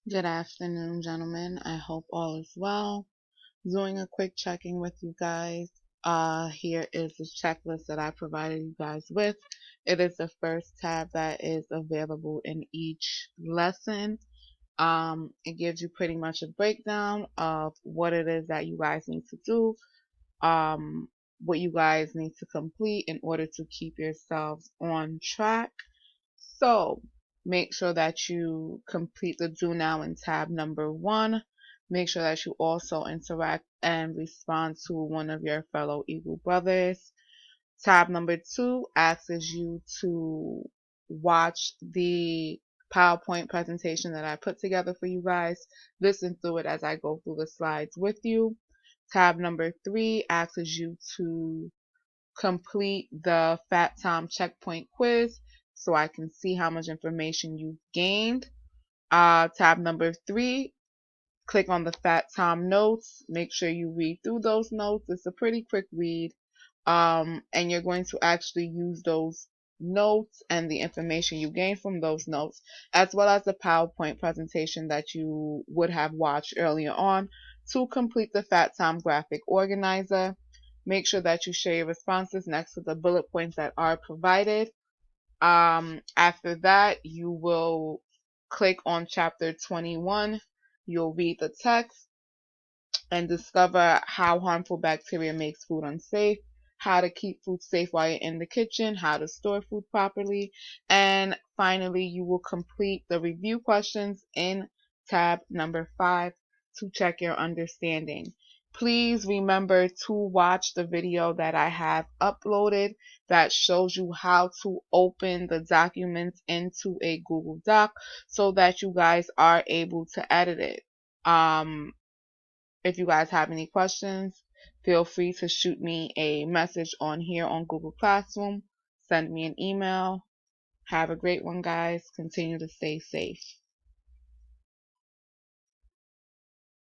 Good afternoon, gentlemen. I hope all is well. Doing a quick check-in with you guys. Here is the checklist that I provided you guys with. It is the first tab that is available in each lesson. It gives you pretty much a breakdown of what it is that you guys need to do, what you guys need to complete in order to keep yourselves on track. So make sure that you complete the do now in tab number 1. Make sure that you also interact and respond to one of your fellow Eagle brothers. Tab number 2 asks you to watch the PowerPoint presentation that I put together for you guys. Listen through it as I go through the slides with you. Tab number 3 asks you to complete the Fat Tom checkpoint quiz so I can see how much information you gained. Tab number 3, click on the Fat Tom notes. Make sure you read through those notes. It's a pretty quick read. And you're going to actually use those notes and the information you gain from those notes, as well as the PowerPoint presentation that you would have watched earlier on, to complete the Fat Tom graphic organizer. Make sure that you share your responses next to the bullet points that are provided. After that, you will click on chapter 21. You'll read the text and discover how harmful bacteria makes food unsafe, how to keep food safe while you're in the kitchen, how to store food properly, and finally you will complete the review questions in tab number 5 to check your understanding. Please remember to watch the video that I have uploaded that shows you how to open the documents into a Google Doc so that you guys are able to edit it. If you guys have any questions, feel free to shoot me a message on here on Google Classroom. Send me an email. Have a great one, guys. Continue to stay safe.